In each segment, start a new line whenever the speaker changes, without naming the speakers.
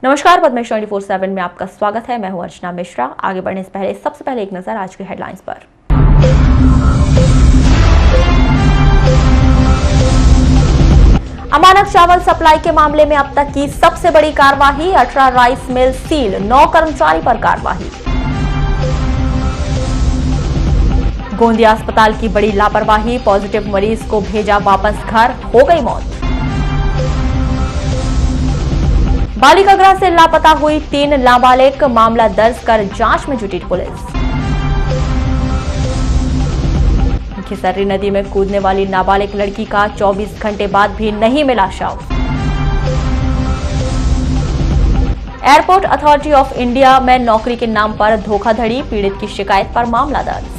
नमस्कार, पद्मेश 24/7 में आपका स्वागत है। मैं हूं अर्चना मिश्रा। आगे बढ़ने से पहले सबसे पहले एक नजर आज की हेडलाइंस पर। अमानक चावल सप्लाई के मामले में अब तक की सबसे बड़ी कार्रवाई। 18 राइस मिल सील, 9 कर्मचारी पर कार्रवाई। गोंदिया अस्पताल की बड़ी लापरवाही, पॉजिटिव मरीज को भेजा वापस घर, हो गई मौत। बालिका गृह से लापता हुई 3 नाबालिग, मामला दर्ज कर जांच में जुटी पुलिस। खिसर्री नदी में कूदने वाली नाबालिग लड़की का 24 घंटे बाद भी नहीं मिला शव। एयरपोर्ट अथॉरिटी ऑफ इंडिया में नौकरी के नाम पर धोखाधड़ी, पीड़ित की शिकायत पर मामला दर्ज।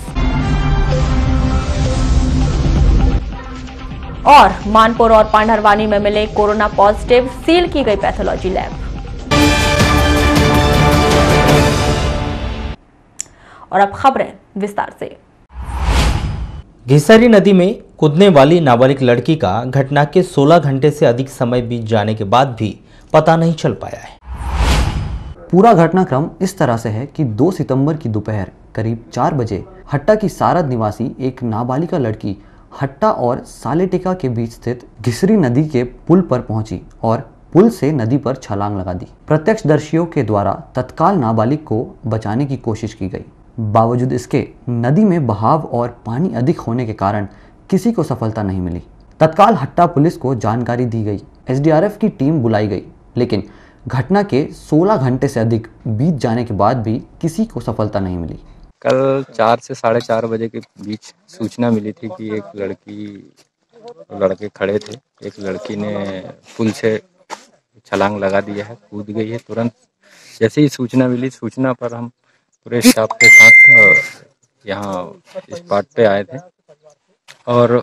और मानपुर और पांडरवानी में मिले कोरोना पॉजिटिव, सील की गई पैथोलॉजी लैब। और अब खबरें विस्तार से।
घिसरी नदी में कूदने वाली नाबालिग लड़की का घटना के 16 घंटे से अधिक समय बीत जाने के बाद भी पता नहीं चल पाया है।
पूरा घटनाक्रम इस तरह से है कि 2 सितंबर की दोपहर करीब 4 बजे हट्टा की सारद निवासी एक नाबालिगा लड़की हट्टा और सालेटिका के बीच स्थित घिसरी नदी के पुल पर पहुंची और पुल से नदी पर छलांग लगा दी। प्रत्यक्षदर्शियों के द्वारा तत्काल नाबालिग को बचाने की कोशिश की गई। बावजूद इसके नदी में बहाव और पानी अधिक होने के कारण किसी को सफलता नहीं मिली। तत्काल हट्टा पुलिस को जानकारी दी गई। एसडीआरएफ की टीम बुलाई गई, लेकिन घटना के 16 घंटे से अधिक बीत जाने के बाद भी किसी को सफलता नहीं मिली।
कल 4 से 4:30 बजे के बीच सूचना मिली थी कि एक लड़के खड़े थे। एक लड़की ने पुल से छलांग लगा दिया है, कूद गई है। तुरंत जैसे ही सूचना मिली, सूचना पर हम पूरे स्टाफ के साथ यहाँ स्पॉट पे आए थे और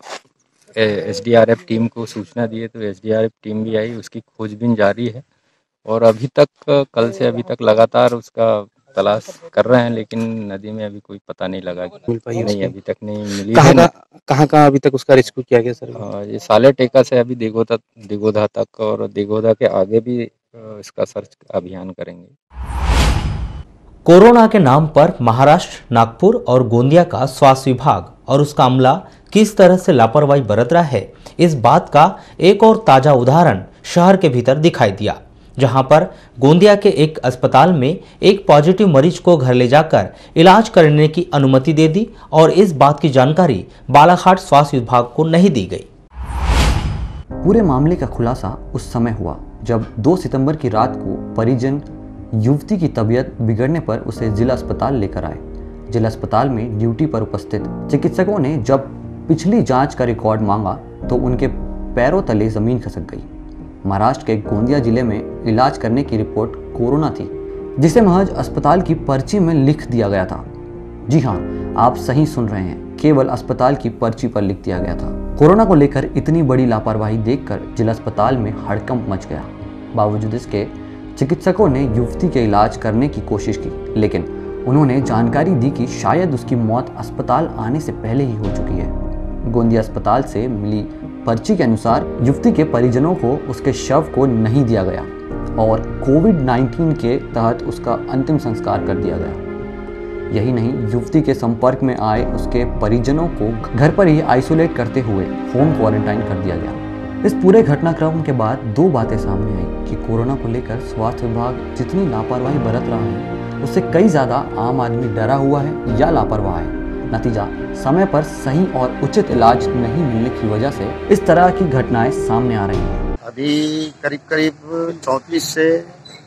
एसडीआरएफ टीम को सूचना दिए तो एसडीआरएफ टीम भी आई। उसकी खोजबीन जारी है और अभी तक, कल से अभी तक लगातार उसका तलाश कर रहे हैं, लेकिन नदी में अभी कोई पता नहीं लगा।
मिल पाई
नहीं, अभी तक नहीं मिली।
कहाँ अभी तक उसका रेस्क्यू किया गया सर?
ये सालेटेका से अभी दिगोधा तक और दिगोधा के आगे भी इसका सर्च अभियान करेंगे।
कोरोना के नाम पर महाराष्ट्र, नागपुर और गोंदिया का स्वास्थ्य विभाग और उसका अमला किस तरह से लापरवाही बरत रहा है, इस बात का एक और ताजा उदाहरण शहर के भीतर दिखाई दिया, जहां पर गोंदिया के एक अस्पताल में एक पॉजिटिव मरीज को घर ले जाकर इलाज करने की अनुमति दे दी और इस बात की जानकारी बालाघाट स्वास्थ्य विभाग को नहीं दी गई।
पूरे मामले का खुलासा उस समय हुआ जब 2 सितंबर की रात को परिजन युवती की तबीयत बिगड़ने पर उसे जिला अस्पताल लेकर आए। जिला अस्पताल में ड्यूटी पर उपस्थित चिकित्सकों ने जब पिछली जांच का रिकॉर्ड मांगा तो उनके पैरों तले जमीन खसक गई। महाराष्ट्र के गोंदिया जिले में इलाज करने की रिपोर्ट कोरोना थी, जिसे महज अस्पताल की पर्ची में लिख दिया गया था। जी हाँ, आप सही सुन रहे हैं, केवल अस्पताल की पर्ची पर लिख दिया गया था। कोरोना को लेकर इतनी बड़ी लापरवाही देखकर जिला अस्पताल में हड़कंप मच गया। बावजूद इसके चिकित्सकों ने युवती के इलाज करने की कोशिश की, लेकिन उन्होंने जानकारी दी कि शायद उसकी मौत अस्पताल आने से पहले ही हो चुकी है। गोंदिया अस्पताल से मिली पर्ची के अनुसार युवती के परिजनों को उसके शव को नहीं दिया गया और कोविड-19 के तहत उसका अंतिम संस्कार कर दिया गया। यही नहीं, युवती के संपर्क में आए उसके परिजनों को घर पर ही आइसोलेट करते हुए होम क्वारंटाइन कर दिया गया। इस पूरे घटनाक्रम के बाद 2 बातें सामने आई कि कोरोना को लेकर स्वास्थ्य विभाग जितनी लापरवाही बरत रहा है, उससे कई ज़्यादा आम आदमी डरा हुआ है या लापरवाह है। नतीजा, समय पर सही और उचित इलाज नहीं मिलने की वजह से इस तरह की घटनाएं सामने आ रही हैं।
अभी करीब 32 से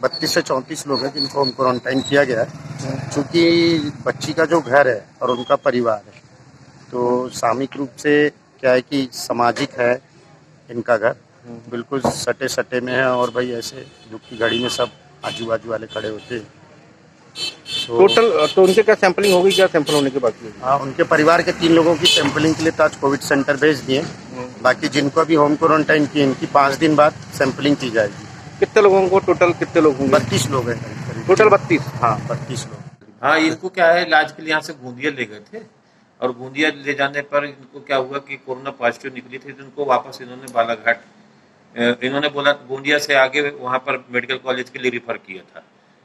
34 लोग हैं जिनको होम क्वारंटाइन किया गया है। चूँकि बच्ची का जो घर है और उनका परिवार है, तो सामूहिक रूप से क्या है कि सामाजिक है इनका घर, बिल्कुल सटे में है। और भाई ऐसे दुख की घड़ी में सब आजू बाजू वाले खड़े होते हैं।
टोटल तो उनके क्या सैंपलिंग होगी? क्या सैंपल होने के बाद?
हाँ, उनके परिवार के 3 लोगों की सैंपलिंग के लिए तो आज कोविड सेंटर भेज दिए। बाकी जिनको अभी होम क्वारंटाइन किए, इनकी 5 दिन बाद सैंपलिंग की जाएगी।
कितने लोगों को टोटल, कितने लोग होंगे?
32 लोग हैं
टोटल। 32?
हाँ, 32 लोग।
हाँ, इनको क्या है, इलाज के लिए यहाँ से गोंदिया ले गए थे और गोंदिया ले जाने पर इनको क्या हुआ कि कोरोना पॉजिटिव निकली थी, तो इनको वापस इन्होंने बालाघाट इन्होंने बोला गोंदिया से आगे वहाँ पर मेडिकल कॉलेज के लिए रिफ़र किया था,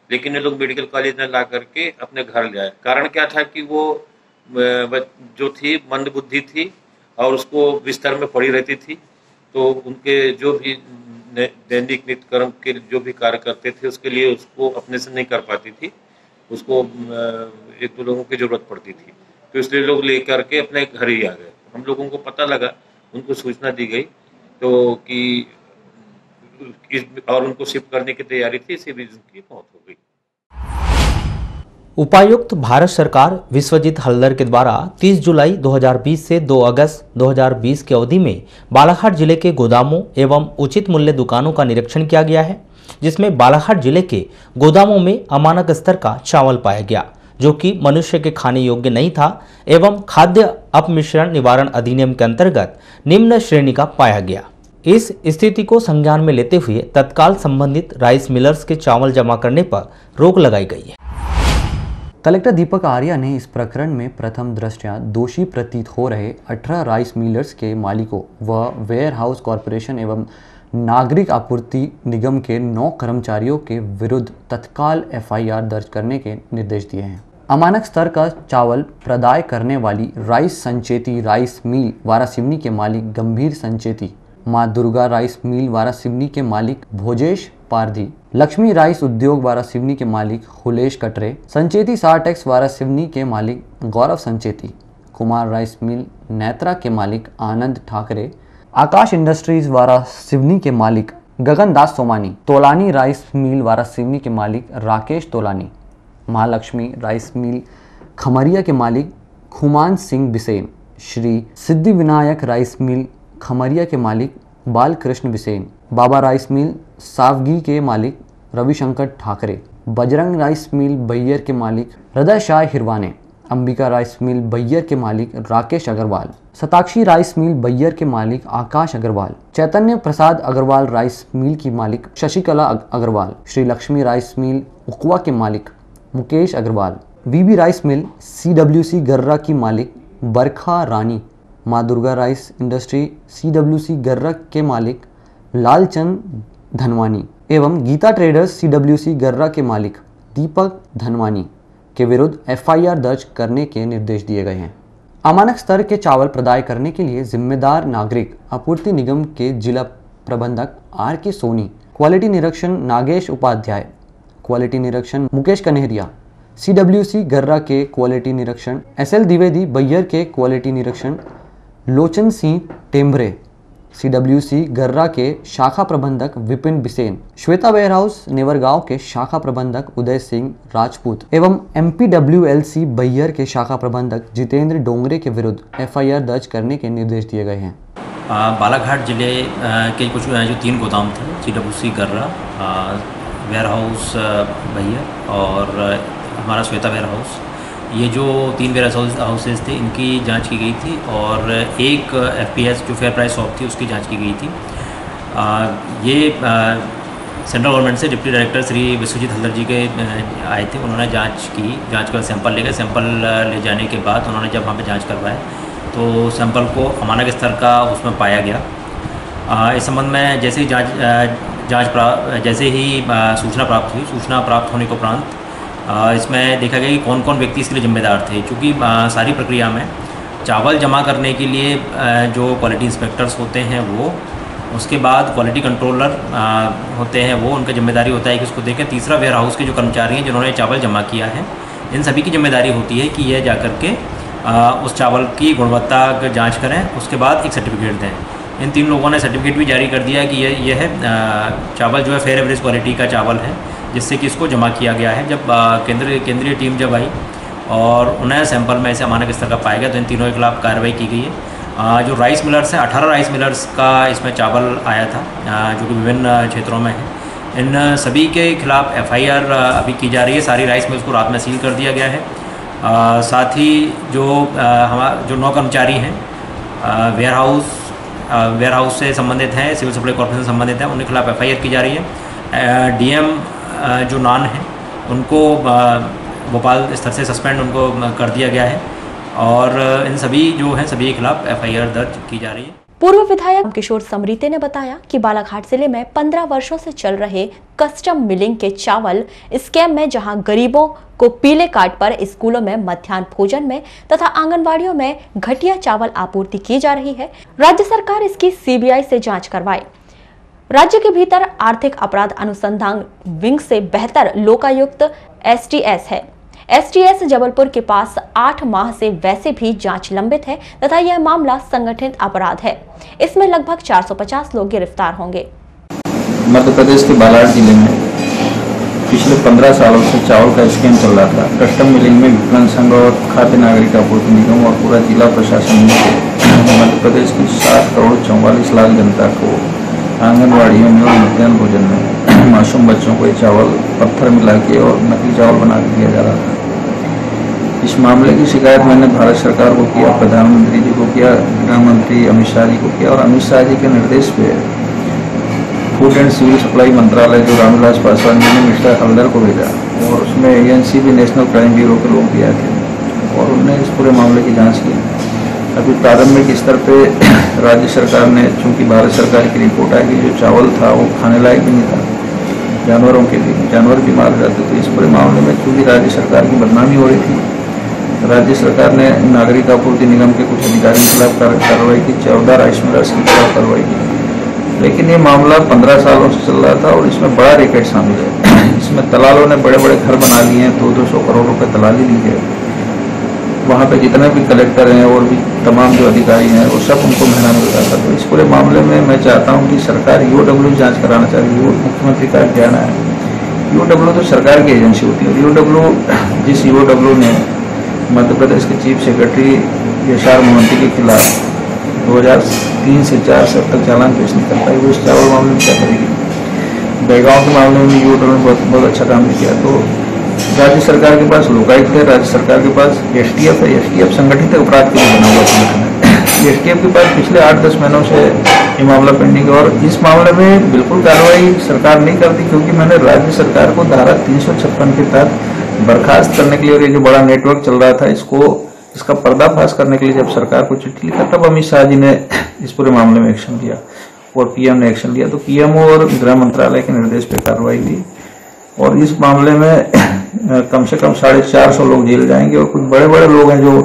लेकिन ये लोग मेडिकल कॉलेज में ला करके अपने घर ले आए। कारण क्या था कि वो जो थी मंदबुद्धि थी और उसको बिस्तर में पड़ी रहती थी, तो उनके जो भी दैनिक नित्य कर्म के जो भी कार्य करते थे उसके लिए उसको अपने से नहीं कर पाती थी, उसको एक दो लोगों की ज़रूरत पड़ती थी, तो इसलिए लोग ले करके अपने घर ही आ गए। हम लोगों को पता लगा, उनको सूचना दी गई तो कि और उनको शिफ्ट करने की तैयारी थी, इसी बीच उनकी मौत हो गई।
उपायुक्त भारत सरकार विश्वजीत हल्दर के द्वारा 30 जुलाई 2020 से 2 अगस्त 2020 की अवधि में बालाघाट जिले के गोदामों एवं उचित मूल्य दुकानों का निरीक्षण किया गया है, जिसमें बालाघाट जिले के गोदामों में अमानक स्तर का चावल पाया गया, जो कि मनुष्य के खाने योग्य नहीं था एवं खाद्य अपमिश्रण निवारण अधिनियम के अंतर्गत निम्न श्रेणी का पाया गया। इस स्थिति को संज्ञान में लेते हुए तत्काल संबंधित राइस मिलर्स के चावल जमा करने पर रोक लगाई गई है।
कलेक्टर दीपक आर्या ने इस प्रकरण में प्रथम दृष्टया दोषी प्रतीत हो रहे 18 राइस मिलर्स के मालिकों व वेयर हाउस कॉरपोरेशन एवं नागरिक आपूर्ति निगम के 9 कर्मचारियों के विरुद्ध तत्काल FIR दर्ज करने के निर्देश दिए हैं। अमानक स्तर का चावल प्रदाय करने वाली rice Sancheti rice mill Waraseoni के मालिक गंभीर संचेती, माँ दुर्गा राइस मिल वारासिवनी के मालिक भोजेश पारधी, लक्ष्मी राइस उद्योग वारासिवनी के मालिक हुलेश कटरे, संचेती सार्टेक्स वारासिवनी के मालिक गौरव संचेती, कुमार राइस मिल नेत्रा के मालिक आनंद ठाकरे, आकाश इंडस्ट्रीज वारासिवनी के मालिक गगन दास सोमानी, तोलानी राइस मिल वारासिवनी के मालिक राकेश तोलानी, महालक्ष्मी राइस मिल खमरिया के मालिक खुमान सिंह बिसेन, श्री सिद्धि विनायक राइस मिल खमरिया के मालिक बालकृष्ण बिसेन, बाबा राइस मिल सावगी के मालिक रविशंकर ठाकरे, बजरंग राइस मिल बैयर के मालिक हृदय शाह हिरवाने, अंबिका राइस मिल बैयर के मालिक राकेश अग्रवाल, शताक्षी राइस मिल बैयर के मालिक आकाश अग्रवाल, चैतन्य प्रसाद अग्रवाल राइस मिल की मालिक शशिकला अग्रवाल, श्री लक्ष्मी राइस मिल उकवा के मालिक Mukesh Agarwal, VB rice mill CWC Garra की मालिक बरखा रानी, माँ दुर्गा राइस इंडस्ट्री CWC गर्रा के मालिक लालचंद धनवानी एवं गीता ट्रेडर्स CWC गर्रा के मालिक दीपक धनवानी के विरुद्ध FIR दर्ज करने के निर्देश दिए गए हैं। अमानक स्तर के चावल प्रदाय करने के लिए जिम्मेदार नागरिक आपूर्ति निगम के जिला प्रबंधक RK सोनी, क्वालिटी निरीक्षण नागेश उपाध्याय, क्वालिटी निरीक्षण मुकेश कन्हैया, CWC गर्रा के क्वालिटी निरीक्षण SL द्विवेदी, बैयर के क्वालिटी निरीक्षण लोचन सिंह टेम्बरे, CWC गर्रा के शाखा प्रबंधक विपिन बिसेन, श्वेता वेयरहाउस नेवरगांव के शाखा प्रबंधक उदय सिंह राजपूत एवं MPWLC बैयर के शाखा प्रबंधक जितेंद्र डोंगरे के विरुद्ध FIR दर्ज करने के निर्देश दिए गए हैं।
बालाघाट जिले के कुछ जो 3 गोदाम थे, CWC गर्रा, वेयरहाउस बैयर और हमारा श्वेता वेयरहाउस, ये जो 3 वेयर हाउसेज थे इनकी जांच की गई थी और एक FPS जो फेयर प्राइस शॉप थी उसकी जांच की गई थी। ये सेंट्रल गवर्नमेंट से डिप्टी डायरेक्टर श्री विश्वजीत हल्दर जी के आए थे, उन्होंने जांच कर सैंपल ले गए। सैंपल ले जाने के बाद उन्होंने जब वहाँ पे जांच करवाए तो सैंपल को अमानक स्तर का उसमें पाया गया। इस संबंध में जैसे ही सूचना प्राप्त हुई, सूचना प्राप्त होने के उपरांत इसमें देखा गया कि कौन कौन व्यक्ति इसके लिए जिम्मेदार थे। क्योंकि सारी प्रक्रिया में चावल जमा करने के लिए जो क्वालिटी इंस्पेक्टर्स होते हैं वो, उसके बाद क्वालिटी कंट्रोलर होते हैं वो, उनका जिम्मेदारी होता है कि उसको देखें। तीसरा वेयर हाउस के जो कर्मचारी हैं जिन्होंने चावल जमा किया है, इन सभी की जिम्मेदारी होती है कि यह जा कर के उस चावल की गुणवत्ता का जाँच करें, उसके बाद एक सर्टिफिकेट दें। इन 3 लोगों ने सर्टिफिकेट भी जारी कर दिया कि यह चावल जो है फेयर एवरेज क्वालिटी का चावल है, जिससे कि इसको जमा किया गया है। जब केंद्रीय टीम जब आई और उन्हें सैंपल में ऐसे अमानक स्तर का पाया गया तो इन तीनों के खिलाफ कार्रवाई की गई है। जो राइस मिलर्स हैं, 18 राइस मिलर्स का इसमें चावल आया था जो कि विभिन्न क्षेत्रों में है। इन सभी के खिलाफ FIR अभी की जा रही है। सारी राइस मिल्स को रात में सील कर दिया गया है। साथ ही जो 9 कर्मचारी हैं वेयर हाउस से संबंधित हैं, सिविल सप्लाई कॉर्पोरेशन से संबंधित हैं, उनके खिलाफ FIR की जा रही है। DM जो नान हैं उनको भोपाल स्तर से सस्पेंड उनको कर दिया गया है और इन सभी जो हैं सभी के खिलाफ FIR दर्ज की जा रही है।
पूर्व विधायक किशोर समरीते ने बताया कि बालाघाट जिले में 15 वर्षों से चल रहे कस्टम मिलिंग के चावल स्कैम में जहां गरीबों को पीले कार्ड पर स्कूलों में मध्याह्न भोजन में तथा आंगनवाड़ियों में घटिया चावल आपूर्ति की जा रही है, राज्य सरकार इसकी सीबीआई से जांच करवाए। राज्य के भीतर आर्थिक अपराध अनुसंधान विंग से बेहतर लोकायुक्त एसटीएस है। एसटीएस जबलपुर के पास 8 माह से वैसे भी जांच लंबित है तथा यह मामला संगठित अपराध है। इसमें लगभग 450 लोग गिरफ्तार होंगे।
मध्य प्रदेश के बालाघाट जिले में पिछले 15 सालों से चावल का स्कैम चल रहा था। कस्टम मिलिंग में विपणन संघ और खाद्य नागरिक आपूर्ति निगम और पूरा जिला प्रशासन ने मध्य प्रदेश की 7 करोड़ 44 लाख जनता को आंगनवाड़ियों में और मध्याह्न भोजन में मासूम बच्चों को चावल पत्थर मिला के और नकली चावल बना के दिया जा रहा था। इस मामले की शिकायत मैंने भारत सरकार को किया, प्रधानमंत्री जी को किया, गृह मंत्री अमित शाह जी को किया और अमित शाह जी के निर्देश पे फूड एंड सिविल सप्लाई मंत्रालय जो रामविलास पासवान जी ने मिस्टर हल्दर को भेजा और उसमें एजेंसी भी नेशनल क्राइम ब्यूरो के लोग भी आए थे और उन्होंने इस पूरे मामले की जाँच की। अभी प्रारंभिक स्तर पे राज्य सरकार ने, चूंकि भारत सरकार की रिपोर्ट आई कि जो चावल था वो खाने लायक भी नहीं था जानवरों के लिए, जानवर बीमार हो जाते थे। इस पूरे मामले में चूंकि राज्य सरकार की बदनामी हो रही थी, राज्य सरकार ने नागरिक आपूर्ति निगम के कुछ अधिकारियों के खिलाफ कार्रवाई की, 14 राइस मिलर्स के खिलाफ कार्रवाई की। लेकिन ये मामला 15 सालों से चल रहा था और इसमें बड़ा रैकेट शामिल है। इसमें दलालों ने बड़े बड़े घर बना लिए हैं, 200-200 करोड़ रुपए दलाली ली है। वहाँ पे जितने भी कलेक्टर हैं और भी तमाम जो अधिकारी हैं वो सब उनको महंगा मिल रहा था। तो इस पूरे मामले में मैं चाहता हूँ कि सरकार ईओडब्ल्यू जांच कराना चाहिए। मुख्यमंत्री का कहना है ईओडब्ल्यू तो सरकार की एजेंसी होती है। ईओडब्ल्यू जिस ईओडब्ल्यू ने मध्य प्रदेश के चीफ सेक्रेटरी यशार मोहंती के खिलाफ 2003 से 4 से अब तक चालान पेश नहीं कर पाई, वो इस चावल मामले में क्या करेगी। बेगांव के मामले में ईओडब्ल्यू ने बहुत अच्छा काम किया। तो राज्य सरकार के पास लोकायुक्त है, राज्य सरकार के पास एसटीएफ है। एसटीएफ संगठित अपराध के लिए बना हुआ संगठन है। एसटीएफ के पास पिछले 8-10 महीनों से ये मामला पेंडिंग है और इस मामले में बिल्कुल कार्रवाई सरकार नहीं करती, क्योंकि मैंने राज्य सरकार को धारा 356 के तहत बर्खास्त करने के लिए और ये जो बड़ा नेटवर्क चल रहा था इसका पर्दाफाश करने के लिए जब सरकार को चिट्ठी लिखा, तब अमित शाह जी ने इस पूरे मामले में एक्शन लिया और पीएम ने एक्शन लिया। तो पीएमओ और गृह मंत्रालय के निर्देश पे कार्रवाई हुई और इस मामले में कम से कम 450 लोग जेल जाएंगे और कुछ बड़े बड़े लोग हैं जो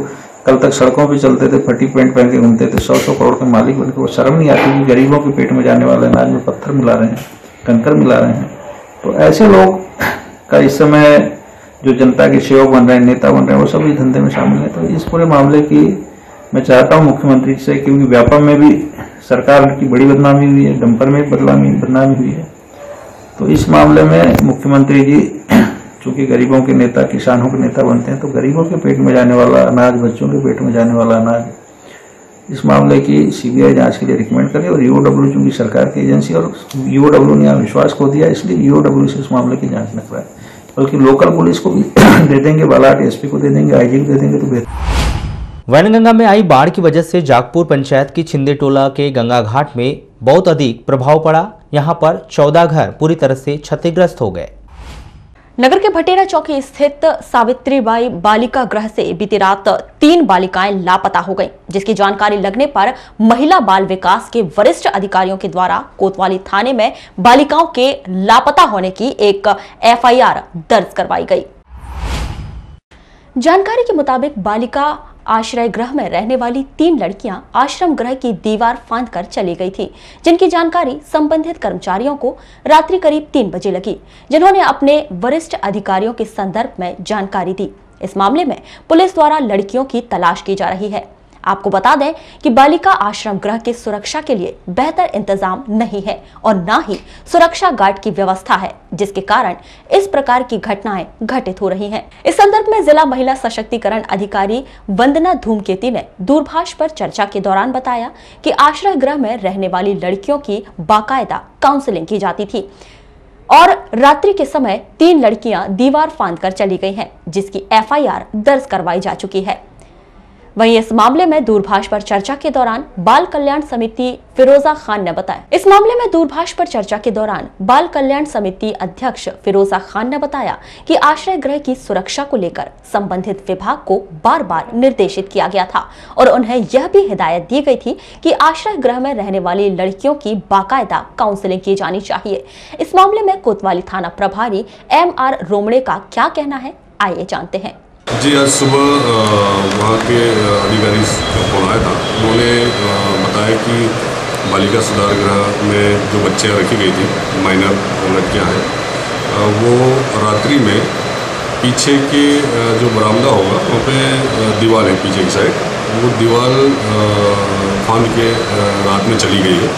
कल तक सड़कों पे चलते थे, फटी पेंट पहन के घूमते थे, 100 करोड़ के मालिक बनकर वो शर्म नहीं आती कि गरीबों के पेट में जाने वाले अनाज में पत्थर मिला रहे हैं, कंकर मिला रहे हैं। तो ऐसे लोग का इस समय जो जनता के सेवक बन रहे हैं, नेता बन रहे हैं, वो सब इस धंधे में शामिल है। तो इस पूरे मामले की मैं चाहता हूँ मुख्यमंत्री से, क्योंकि व्यापम में भी सरकार की बड़ी बदनामी हुई है, डंपर में बदनामी हुई है। तो इस मामले में मुख्यमंत्री जी चूंकि गरीबों के नेता, किसानों के नेता बनते हैं, तो गरीबों के पेट में जाने वाला अनाज, बच्चों के पेट में जाने वाला अनाज, इस मामले की सीबीआई जांच के लिए रिकमेंड करें। और ईओडब्ल्यू चूंकि सरकार की एजेंसी और ईओडब्ल्यू ने यहाँ विश्वास खो दिया, इसलिए ईओडब्ल्यू से इस मामले की जांच न कराए, बल्कि लोकल पुलिस को भी दे देंगे, बालाघाट एसपी को दे देंगे, आईजी को दे देंगे तो बेहतर।
वैनगंगा में आई बाढ़ की वजह से जागपुर पंचायत की छिंदे टोला के गंगा घाट में बहुत अधिक प्रभाव पड़ा। यहाँ पर 14 घर पूरी तरह से क्षतिग्रस्त हो गए।
नगर के भटेरा चौकी स्थित सावित्रीबाई बालिका गृह से बीती रात 3 बालिकाएं लापता हो गईं, जिसकी जानकारी लगने पर महिला बाल विकास के वरिष्ठ अधिकारियों के द्वारा कोतवाली थाने में बालिकाओं के लापता होने की एक एफआईआर दर्ज करवाई गई। जानकारी के मुताबिक बालिका आश्रय गृह में रहने वाली 3 लड़कियां आश्रम गृह की दीवार फांदकर चली गई थी, जिनकी जानकारी संबंधित कर्मचारियों को रात्रि करीब 3 बजे लगी, जिन्होंने अपने वरिष्ठ अधिकारियों के संदर्भ में जानकारी दी। इस मामले में पुलिस द्वारा लड़कियों की तलाश की जा रही है। आपको बता दें कि बालिका आश्रम गृह की सुरक्षा के लिए बेहतर इंतजाम नहीं है और न ही सुरक्षा गार्ड की व्यवस्था है, जिसके कारण इस प्रकार की घटनाएं घटित हो रही हैं। इस संदर्भ में जिला महिला सशक्तिकरण अधिकारी वंदना धूमकेती ने दूरभाष पर चर्चा के दौरान बताया कि आश्रय गृह में रहने वाली लड़कियों की बाकायदा काउंसलिंग की जाती थी और रात्रि के समय 3 लड़कियां दीवार फांदकर चली गई हैं, जिसकी एफआईआर दर्ज करवाई जा चुकी है। वहीं इस मामले में दूरभाष पर चर्चा के दौरान बाल कल्याण समिति फिरोजा खान ने बताया इस मामले में दूरभाष पर चर्चा के दौरान बाल कल्याण समिति अध्यक्ष फिरोजा खान ने बताया कि आश्रय गृह की सुरक्षा को लेकर संबंधित विभाग को बार बार निर्देशित किया गया था और उन्हें यह भी हिदायत दी गई थी कि आश्रय गृह में रहने वाली लड़कियों की बाकायदा काउंसलिंग की जानी चाहिए। इस मामले में कोतवाली थाना प्रभारी MR रोमड़े का क्या कहना है, आइए जानते हैं।
जी, आज सुबह वहाँ के अधिकारी का फोन आया था। उन्होंने बताया कि बालिका सुधार गृह में जो बच्चियाँ रखी गई थी, माइनर लड़कियाँ हैं, वो रात्रि में पीछे के जो बरामदा होगा वहाँ पे दीवार है पीछे की साइड, वो दीवार फांद के रात में चली गई है।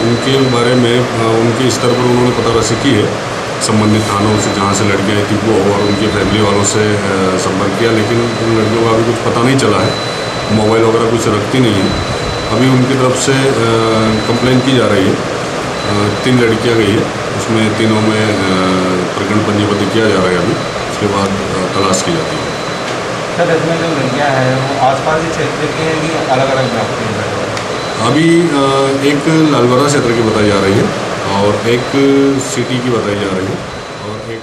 उनके बारे में उनके स्तर पर उन्होंने पता रसी की है संबंधित थानों से जहाँ से लड़कियाँ आई थी वो, और उनके फैमिली वालों से संपर्क किया, लेकिन उन लड़कियों का अभी कुछ पता नहीं चला है। मोबाइल वगैरह कुछ रखती नहीं है। अभी उनकी तरफ से कंप्लेन की जा रही है। 3 लड़कियाँ गई है, उसमें तीनों में प्रकरण पंजीबद्ध किया जा रहा है। अभी उसके बाद तलाश की जाती है।
सर, इसमें जो लड़कियाँ हैं वो आसपास के क्षेत्र के भी अलग अलग हैं?
अभी एक लालबर्रा क्षेत्र की बताई जा रही है और एक सिटी की बताई जा रही है और एक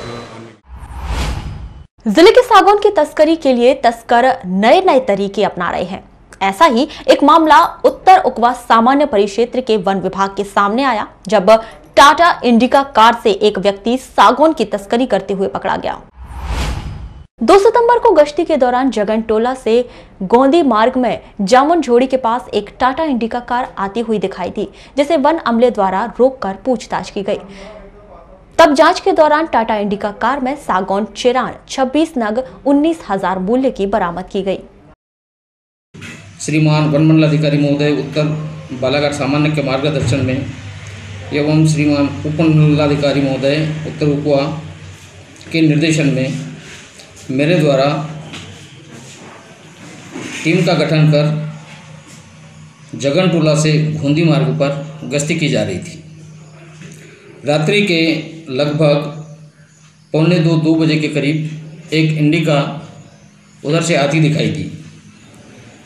जिले के सागौन की तस्करी के लिए तस्कर नए नए तरीके अपना रहे हैं। ऐसा ही एक मामला उत्तर उकवा सामान्य परिक्षेत्र के वन विभाग के सामने आया, जब टाटा इंडिका कार से एक व्यक्ति सागौन की तस्करी करते हुए पकड़ा गया। 2 सितंबर को गश्ती के दौरान जगनटोला से गोंदी मार्ग में जामुन झोड़ी के पास एक टाटा इंडिका कार आती हुई दिखाई दी, जिसे वन अमले द्वारा रोककर पूछताछ की गई। तब जांच के दौरान टाटा इंडिका कार में सागौन चिरान 26 नग 19,000 मूल्य की बरामद की गई।
श्रीमान वन मंडलाधिकारी महोदय उत्तर बालाघाट सामान्य के मार्गदर्शन में एवं श्रीमान उप मंडलाधिकारी महोदय उत्तर उकवा के निर्देशन में मेरे द्वारा टीम का गठन कर जगनटोला से गोंदी मार्ग पर गश्ती की जा रही थी। रात्रि के लगभग 1:45-2 बजे के करीब एक इंडिका उधर से आती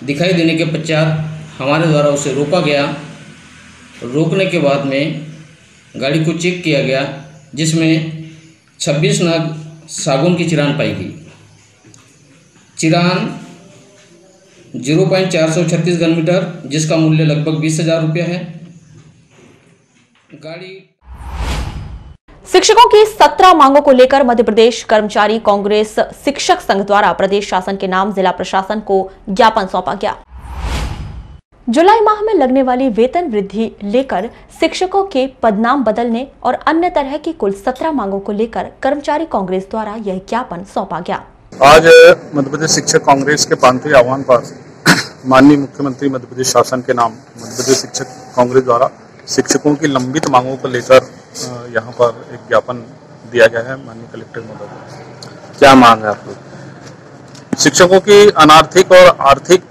दिखाई देने के पश्चात हमारे द्वारा उसे रोका गया। रोकने के बाद में गाड़ी को चेक किया गया, जिसमें 26 नग सागौन की चिरान पाई गई। चिरान 0.436 घन मीटर, जिसका मूल्य लगभग 20,000 रुपया है। गाड़ी
शिक्षकों की 17 मांगों को लेकर मध्य प्रदेश कर्मचारी कांग्रेस शिक्षक संघ द्वारा प्रदेश शासन के नाम जिला प्रशासन को ज्ञापन सौंपा गया। जुलाई माह में लगने वाली वेतन वृद्धि लेकर शिक्षकों के पदनाम बदलने और अन्य तरह की कुल 17 मांगों को लेकर कर्मचारी कांग्रेस द्वारा यह ज्ञापन सौंपा गया।
आज मध्य प्रदेश शिक्षक कांग्रेस के 5वें आह्वान पर माननीय मुख्यमंत्री मध्य प्रदेश शासन के नाम मध्य प्रदेश शिक्षक कांग्रेस द्वारा शिक्षकों की लंबित मांगों को लेकर यहाँ पर एक ज्ञापन दिया गया है। माननीय कलेक्टर महोदय,
क्या मांग है आप लोग?
शिक्षकों की अनार्थिक और आर्थिक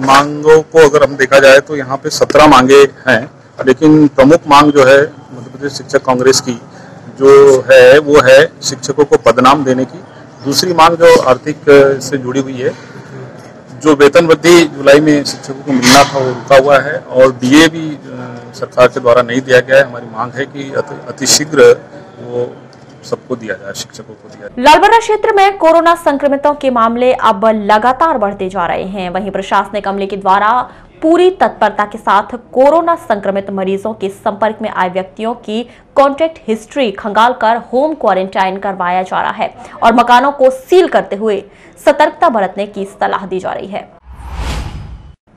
मांगों को अगर हम देखा जाए तो यहाँ पे 17 मांगे हैं, लेकिन प्रमुख मांग जो है मध्य प्रदेश शिक्षक कांग्रेस की जो है वो है शिक्षकों को पदनाम देने की। दूसरी मांग जो आर्थिक से जुड़ी हुई है, जो वेतन वृद्धि जुलाई में शिक्षकों को मिलना था वो रुका हुआ है और डीए भी सरकार के द्वारा नहीं दिया गया है। हमारी मांग है कि अतिशीघ्र वो सबको दिया जाए, शिक्षकों को दिया जाए।
लालबर्रा क्षेत्र में कोरोना संक्रमितों के मामले अब लगातार बढ़ते जा रहे हैं। वहीं प्रशासनिक अमले के द्वारा पूरी तत्परता के साथ कोरोना संक्रमित मरीजों के संपर्क में आए व्यक्तियों की कॉन्टैक्ट हिस्ट्री खंगालकर होम क्वारंटाइन करवाया जा रहा है और मकानों को सील करते हुए सतर्कता बरतने की सलाह दी जा रही है।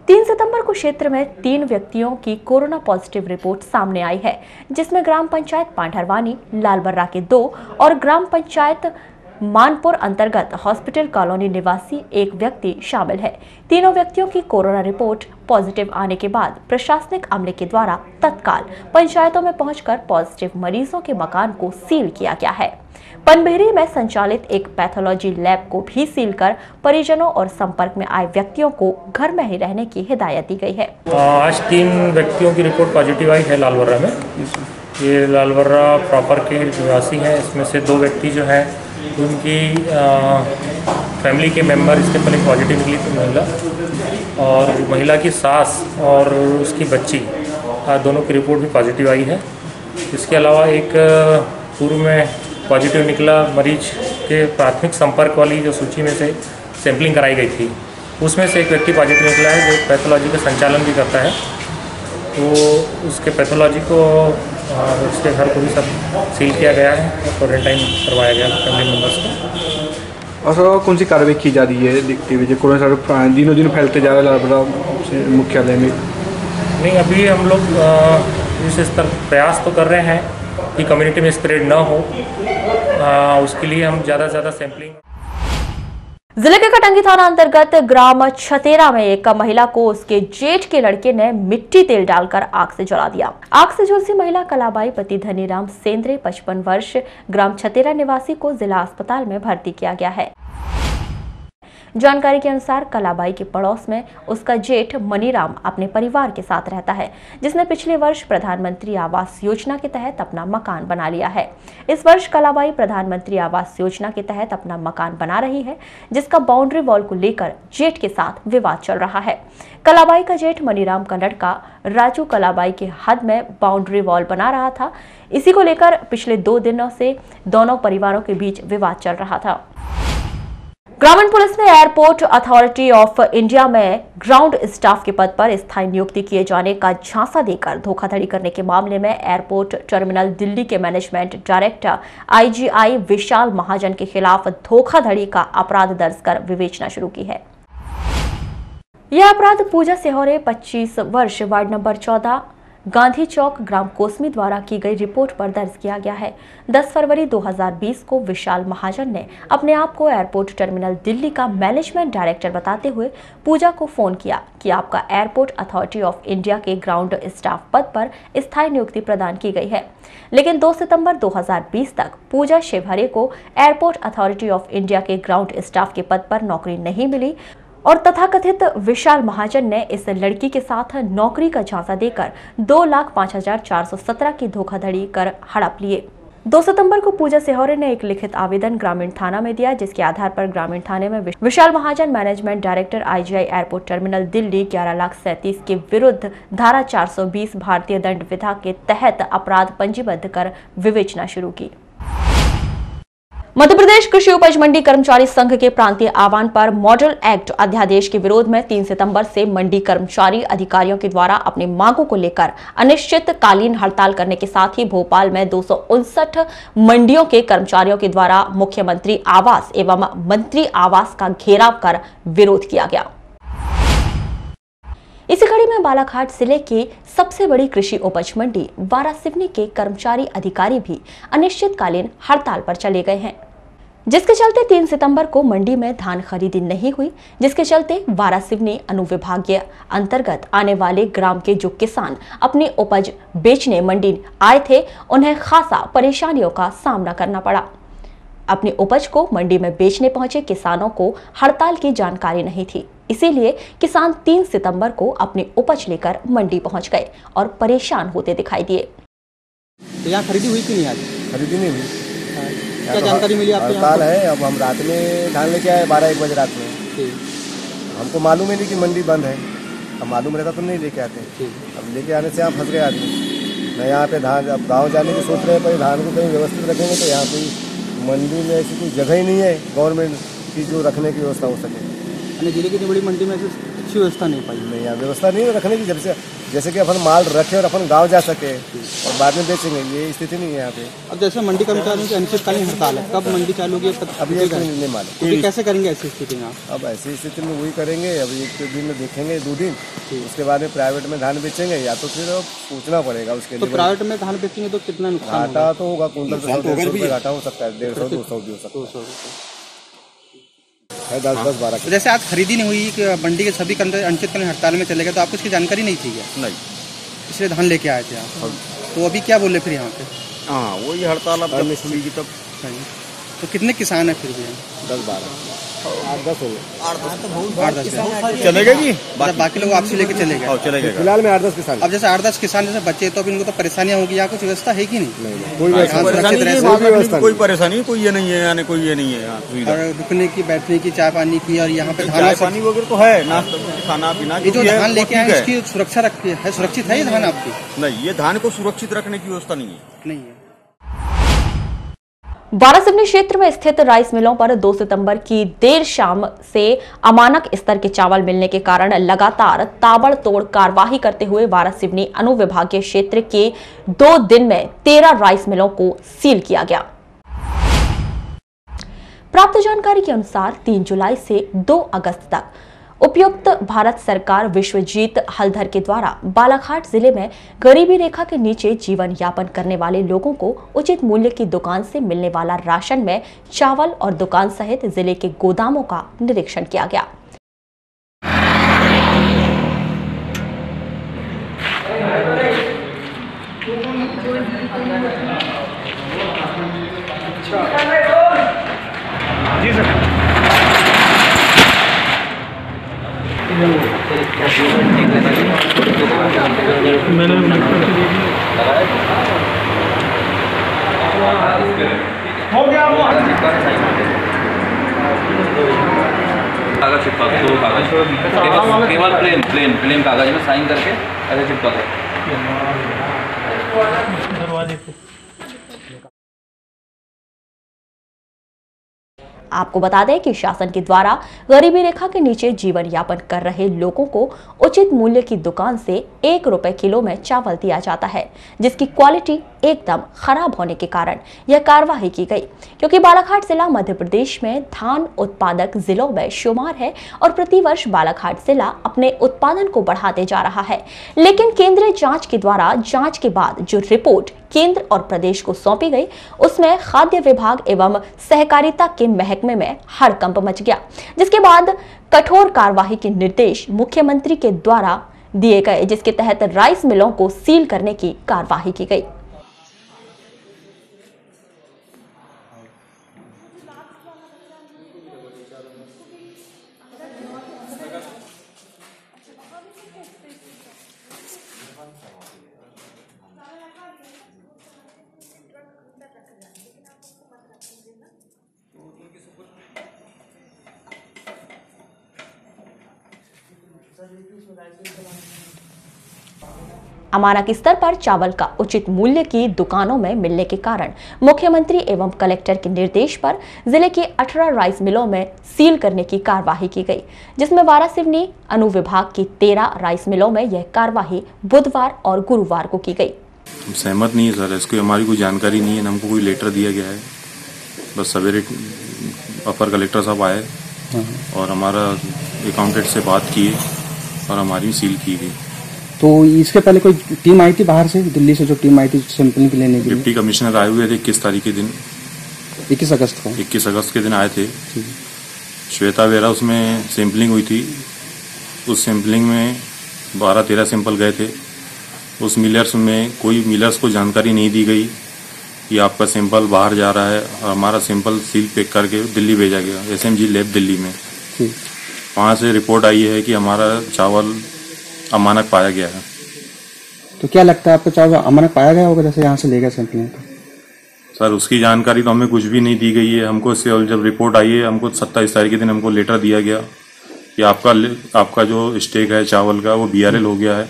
3 सितंबर को क्षेत्र में 3 व्यक्तियों की कोरोना पॉजिटिव रिपोर्ट सामने आई है, जिसमें ग्राम पंचायत पांढरवानी लालबर्रा के 2 और ग्राम पंचायत मानपुर अंतर्गत हॉस्पिटल कॉलोनी निवासी एक व्यक्ति शामिल है। तीनों व्यक्तियों की कोरोना रिपोर्ट पॉजिटिव आने के बाद प्रशासनिक अमले के द्वारा तत्काल पंचायतों में पहुंचकर पॉजिटिव मरीजों के मकान को सील किया गया है। पनबेहरी में संचालित एक पैथोलॉजी लैब को भी सील कर परिजनों और संपर्क में आए व्यक्तियों को घर में ही रहने की हिदायत दी गई है।
आज 3 व्यक्तियों की रिपोर्ट पॉजिटिव आई है लालबर्रा में। ये लालबर्रा प्रॉपर के निवासी हैं। इसमें से 2 व्यक्ति जो है उनकी फैमिली के मेंबर इसके पहले पॉजिटिव निकली थी महिला, और महिला की सास और उसकी बच्ची दोनों की रिपोर्ट भी पॉजिटिव आई है। इसके अलावा एक पूर्व में पॉजिटिव निकला मरीज के प्राथमिक संपर्क वाली जो सूची में से सैंपलिंग कराई गई थी, उसमें से एक व्यक्ति पॉजिटिव निकला है जो पैथोलॉजी का संचालन भी करता है। तो उसके पैथोलॉजी को और उसके घर को भी सब सील किया गया है और क्वारंटाइन करवाया गया फैमिली मेम्बर्स को।
और सर कौन सी कार्रवाई की जा रही है देखते हुए कोरोना दिनों दिन फैलते जा रहा है मुख्यालय में?
नहीं, अभी हम लोग इस स्तर प्रयास तो कर रहे हैं कि कम्युनिटी में स्प्रेड ना हो, उसके लिए हम ज़्यादा से ज़्यादा सैंपलिंग।
जिले के कटंगी थाना अंतर्गत ग्राम छतेरा में एक महिला को उसके जेठ के लड़के ने मिट्टी तेल डालकर आग से जला दिया। आग से झुलसी महिला कलाबाई पति धनीराम सेंद्रे 55 वर्ष ग्राम छतेरा निवासी को जिला अस्पताल में भर्ती किया गया है। जानकारी के अनुसार कलाबाई के पड़ोस में उसका जेठ मनीराम अपने परिवार के साथ रहता है, जिसने पिछले वर्ष प्रधानमंत्री आवास योजना के तहत अपना मकान बना लिया है। इस वर्ष कलाबाई प्रधानमंत्री आवास योजना के तहत अपना मकान बना रही है, जिसका बाउंड्री वॉल को लेकर जेठ के साथ विवाद चल रहा है। कलाबाई का जेठ मनीराम का लड़का राजू कलाबाई के हद में बाउंड्री वॉल बना रहा था। इसी को लेकर पिछले 2 दिनों से दोनों परिवारों के बीच विवाद चल रहा था। ग्रामीण पुलिस ने एयरपोर्ट अथॉरिटी ऑफ इंडिया में ग्राउंड स्टाफ के पद पर स्थायी नियुक्ति किए जाने का झांसा देकर धोखाधड़ी करने के मामले में एयरपोर्ट टर्मिनल दिल्ली के मैनेजमेंट डायरेक्टर आईजीआई विशाल महाजन के खिलाफ धोखाधड़ी का अपराध दर्ज कर विवेचना शुरू की है। यह अपराध पूजा सेहोरे 25 वर्ष वार्ड नंबर 14 गांधी चौक ग्राम कोसमी द्वारा की गई रिपोर्ट पर दर्ज किया गया है। 10 फरवरी 2020 को विशाल महाजन ने अपने आप को एयरपोर्ट टर्मिनल दिल्ली का मैनेजमेंट डायरेक्टर बताते हुए पूजा को फोन किया कि आपका एयरपोर्ट अथॉरिटी ऑफ इंडिया के ग्राउंड स्टाफ पद पर स्थायी नियुक्ति प्रदान की गई है। लेकिन 2 सितंबर 2020 तक पूजा शेभरे को एयरपोर्ट अथॉरिटी ऑफ इंडिया के ग्राउंड स्टाफ के पद पर नौकरी नहीं मिली और तथाकथित विशाल महाजन ने इस लड़की के साथ नौकरी का झांसा देकर 2,05,417 की धोखाधड़ी कर हड़प लिए। 2 सितंबर को पूजा सेहोरे ने एक लिखित आवेदन ग्रामीण थाना में दिया, जिसके आधार पर ग्रामीण थाने में Vishal Mahajan management director IGI airport terminal Delhi 11,37,000 के विरुद्ध धारा 420 भारतीय दंड विधा के तहत अपराध पंजीबद्ध कर विवेचना शुरू की। मध्य प्रदेश कृषि उपज मंडी कर्मचारी संघ के प्रांतीय आह्वान पर मॉडल एक्ट अध्यादेश के विरोध में 3 सितंबर से मंडी कर्मचारी अधिकारियों के द्वारा अपनी मांगों को लेकर अनिश्चितकालीन हड़ताल करने के साथ ही भोपाल में 259 मंडियों के कर्मचारियों के द्वारा मुख्यमंत्री आवास एवं मंत्री आवास का घेराव कर विरोध किया गया। इसी कड़ी में बालाघाट जिले की सबसे बड़ी कृषि उपज मंडी वारासिवनी के कर्मचारी अधिकारी भी अनिश्चितकालीन हड़ताल पर चले गए हैं, जिसके चलते 3 सितंबर को मंडी में धान खरीदी नहीं हुई, जिसके चलते वारासिवनी अनुविभागीय अंतर्गत आने वाले ग्राम के जो किसान अपनी उपज बेचने मंडी आए थे, उन्हें खासा परेशानियों का सामना करना पड़ा। अपनी उपज को मंडी में बेचने पहुंचे किसानों को हड़ताल की जानकारी नहीं थी, इसीलिए किसान 3 सितंबर को अपनी उपज लेकर मंडी पहुंच गए और परेशान होते दिखाई दिए।
तो यहाँ खरीदी हुई कि नहीं? आज
खरीदी नहीं हुई।
क्या जानकारी मिली आपको?
हड़ताल है। अब हम रात में धान लेके आए 12-1 बजे रात में। हमको मालूम ही नहीं कि मंडी बंद है। अब मालूम रहता तो नहीं लेके आते। अब लेके आने से यहाँ फंस गए आदमी। मैं यहाँ पे धान अब गाँव जाने की सोच रहे हैं, पर धान को कहीं व्यवस्थित रखेंगे तो यहाँ कोई मंडी में ऐसी कोई जगह ही नहीं है गवर्नमेंट की जो रखने की व्यवस्था हो सके।
जिले की इतनी बड़ी मंडी में अच्छी व्यवस्था नहीं पाई।
नहीं, यहाँ व्यवस्था नहीं है रखने की, जैसे कि अपन माल रखे और अपन गांव जा सके और बाद में बेचेंगे, ये स्थिति नहीं है यहाँ पे।
अब जैसे मंडी कर्मचारियों की अनिश्चितकालीन हड़ताल है, कब मंडी चालू होगी
अभी एक नहीं मालूम।
तो कैसे करेंगे ऐसी स्थिति में? अब
ऐसी स्थिति में वही करेंगे। अब 1 दिन में देखेंगे 2 दिन, उसके बाद में प्राइवेट में धान बेचेंगे या तो फिर पूछना पड़ेगा उसके लिए।
तो प्राइवेट में धान बेचेंगे तो कितना नुकसान?
घाटा तो होगा, कुंटल घाटा हो सकता है, 150-200 भी हो सकता है। 10-12।
जैसे आज खरीदी नहीं हुई कि मंडी के सभी अनिश्चितकालीन हड़ताल में चले गए, तो आपको इसकी जानकारी नहीं थी क्या?
नहीं,
इसलिए धान लेके आए थे आप। तो अभी क्या बोले फिर यहाँ पे?
हाँ, वही हड़ताल अब जब हुई तब।
तो कितने किसान हैं फिर भी?
10-12। 8-10 होंगे।
8-10
चलेगा जी,
बाकी लोग आपसे लेके चले गए।
चलेगा फिलहाल में 8-10 किसान।
अब जैसे 8-10 किसान जैसे बच्चे तो अब इनको तो परेशानियां होगी, यहाँ कुछ व्यवस्था है कि नहीं?
कोई व्यवस्था, कोई परेशानी, कोई ये नहीं है, यानी कोई ये नहीं है।
और रुकने की, बैठने की, चाय पानी की, और यहाँ पे
चाय पानी वगैरह तो है, नाश्ता खाना पीना।
ये जो धान लेके आए इसकी सुरक्षा रखी है, सुरक्षित है ये धान आपकी?
नहीं, ये धान को सुरक्षित रखने की व्यवस्था नहीं है।
वारासिवनी क्षेत्र में स्थित राइस मिलों पर 2 सितंबर की देर शाम से अमानक स्तर के चावल मिलने के कारण लगातार ताबड़तोड़ कार्रवाई करते हुए वारासिवनी अनुविभागीय क्षेत्र के 2 दिन में 13 राइस मिलों को सील किया गया। प्राप्त जानकारी के अनुसार 3 जुलाई से 2 अगस्त तक उपयुक्त भारत सरकार विश्वजीत हलधर के द्वारा बालाघाट जिले में गरीबी रेखा के नीचे जीवन यापन करने वाले लोगों को उचित मूल्य की दुकान से मिलने वाला राशन में चावल और दुकान सहित जिले के गोदामों का निरीक्षण किया गया।
जी सर।
हो गया वो कागज चिपका दो, कागज केवल प्लेन कागज में साइन करके ऐसे चिपका दो।
आपको बता दें कि शासन के द्वारा गरीबी रेखा के नीचे जीवन यापन कर रहे लोगों को उचित मूल्य की दुकान से 1 रुपए किलो में चावल दिया जाता है, जिसकी क्वालिटी एकदम खराब होने के कारण यह कार्रवाई की गई। क्योंकि बालाघाट जिला मध्य प्रदेश में धान उत्पादक जिलों में शुमार है और प्रतिवर्ष बालाघाट जिला अपने उत्पादन को बढ़ाते जा रहा है, लेकिन केंद्रीय जांच के द्वारा जांच के बाद जो रिपोर्ट केंद्र और प्रदेश को सौंपी गई उसमें खाद्य विभाग एवं सहकारिता के महकमे में हड़कंप मच गया, जिसके बाद कठोर कार्रवाई के निर्देश मुख्यमंत्री के द्वारा दिए गए, जिसके तहत राइस मिलों को सील करने की कार्रवाई की गई। अमानक स्तर पर चावल का उचित मूल्य की दुकानों में मिलने के कारण मुख्यमंत्री एवं कलेक्टर के निर्देश पर जिले के 18 राइस मिलों में सील करने की कार्यवाही की गई, जिसमें वारासिवनी अनुविभाग की 13 राइस मिलों में यह कार्यवाही बुधवार और गुरुवार को की गई।
हम सहमत नहीं है सर, इसकी हमारी कोई जानकारी नहीं है, हमको कोई लेटर दिया गया है। बस सवेरे अपर कलेक्टर साहब आए और हमारा अकाउंटेंट से बात किए और हमारी सील की गई।
तो इसके पहले कोई टीम आई थी बाहर से, दिल्ली से जो टीम आई थी सैंपलिंग के लेने के लिए?
डिप्टी कमिश्नर आए हुए थे 21 तारीख के दिन,
21 अगस्त को
21 अगस्त के दिन आए थे। श्वेता वेरा उसमें सैंपलिंग हुई थी, उस सैंपलिंग में 12-13 सैंपल गए थे। उस मिलर्स में कोई मिलर्स को जानकारी नहीं दी गई कि आपका सैंपल बाहर जा रहा है, और हमारा सैंपल सील पैक करके दिल्ली भेजा गया, SMG लैब दिल्ली में। वहाँ से रिपोर्ट आई है कि हमारा चावल अमानक पाया गया है।
तो क्या लगता है आपका चावल अमानक पाया गया होगा जैसे यहाँ से ले गए सैंपलिंग?
सर उसकी जानकारी तो हमें कुछ भी नहीं दी गई है। हमको जब रिपोर्ट आई है, हमको 27 तारीख के दिन हमको लेटर दिया गया कि आपका जो स्टेक है चावल का वो BRL हो गया है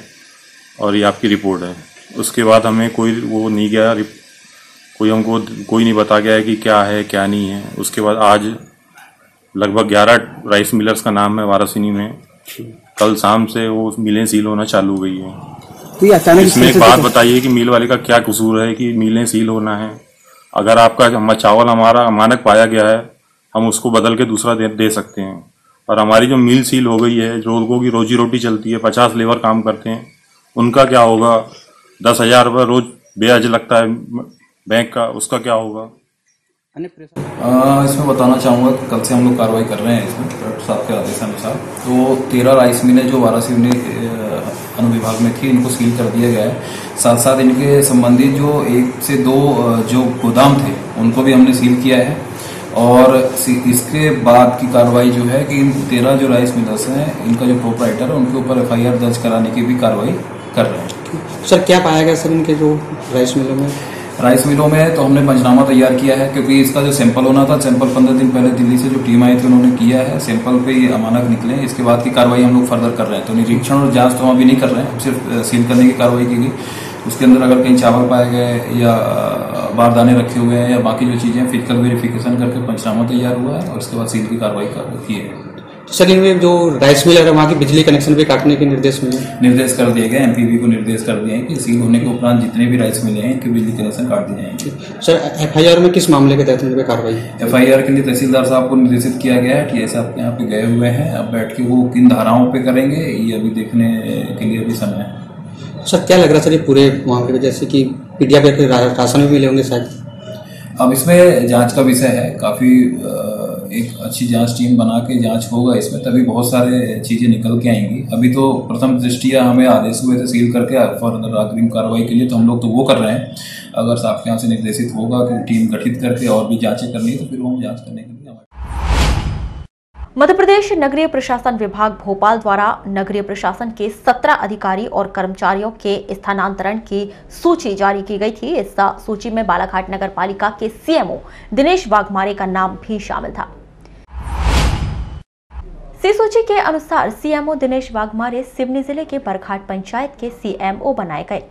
और ये आपकी रिपोर्ट है। उसके बाद हमें कोई वो नहीं गया, हमको कोई नहीं बता गया है कि क्या है क्या नहीं है। उसके बाद आज लगभग 11 राइस मिलर्स का नाम है वारासिवनी में, कल शाम से वो मिलें सील होना चालू हो गई है।
तो ये अचानक
इसमें एक बात बताइए कि मिल वाले का क्या कसूर है कि मिलें सील होना है? अगर आपका चावल हमारा अमानक पाया गया है, हम उसको बदल के दूसरा दे सकते हैं। और हमारी जो मिल सील हो गई है, लोगों की रोजी रोटी चलती है, 50 लेबर काम करते हैं, उनका क्या होगा? 10,000 रुपये रोज ब्याज लगता है बैंक का, उसका क्या होगा?
इसमें बताना चाहूँगा कि कल से हम लोग कार्रवाई कर रहे हैं इसमें कलेक्टर साहब के आदेशानुसार। तो 13 राइस मिलें जो वारासिवनी अनुविभाग में थी, इनको सील कर दिया गया है। साथ साथ इनके संबंधित जो 1 से 2 जो गोदाम थे उनको भी हमने सील किया है। और इसके बाद की कार्रवाई जो है कि इन 13 जो राइस मिलर्स हैं इनका जो प्रोपराइटर है उनके ऊपर FIR दर्ज कराने की भी कार्रवाई कर रहे हैं।
सर क्या पाया गया सर इनके जो राइस मिलों में?
राइस मिलों में तो हमने पंचनामा तैयार किया है, क्योंकि इसका जो सैंपल होना था, सैंपल 15 दिन पहले दिल्ली से जो टीम आई थी उन्होंने किया है, सैंपल पे ये अमानक निकले। इसके बाद की कार्रवाई हम लोग फर्दर कर रहे हैं। तो निरीक्षण और जांच तो हम अभी नहीं कर रहे हैं, सिर्फ सील करने की कार्रवाई की गई। उसके अंदर अगर कहीं चावल पाए गए या बारदाने रखे हुए हैं या बाकी जो चीज़ें, फिजिकल वेरिफिकेशन करके पंचनामा तैयार हुआ है और उसके बाद सील की कार्रवाई की है।
सर इनमें जो राइस मिल है वहाँ की बिजली कनेक्शन भी काटने के निर्देश मिले?
निर्देश कर दिए गए, MPB को निर्देश कर दिए हैं कि सील होने के उपरांत जितने भी राइस मिले हैं इनके बिजली कनेक्शन काट दिए जाएंगे।
सर FIR में किस मामले के तहत इनकी कार्रवाई?
FIR के लिए तहसीलदार साहब को निर्देशित किया गया है, TI साहब यहाँ पे गए हुए हैं। अब बैठ के वो किन धाराओं पे करेंगे ये अभी देखने के लिए अभी समय है।
सर क्या लग रहा है सर ये पूरे मामले में, जैसे कि PDF के राशन भी मिले होंगे शायद?
अब इसमें जांच का विषय है, काफ़ी एक अच्छी जांच टीम बना के जांच होगा इसमें, तभी बहुत सारे चीज़ें निकल के आएंगी। अभी तो प्रथम दृष्टिया हमें आदेश हुए थे सील करके फर्दर अग्रिम कार्रवाई के लिए, तो हम लोग तो वो कर रहे हैं। अगर आपके यहाँ से निर्देशित होगा कि टीम गठित करके और भी जांचें करनी है तो फिर वो हम जाँच करने के लिए।
मध्य प्रदेश नगरीय प्रशासन विभाग भोपाल द्वारा नगरीय प्रशासन के 17 अधिकारी और कर्मचारियों के स्थानांतरण की सूची जारी की गई थी। इस सूची में बालाघाट नगर पालिका के CMO दिनेश वाघमारे का नाम भी शामिल था। इस सूची के अनुसार CMO दिनेश वाघमारे सिवनी जिले के बरघाट पंचायत के CMO बनाए गए।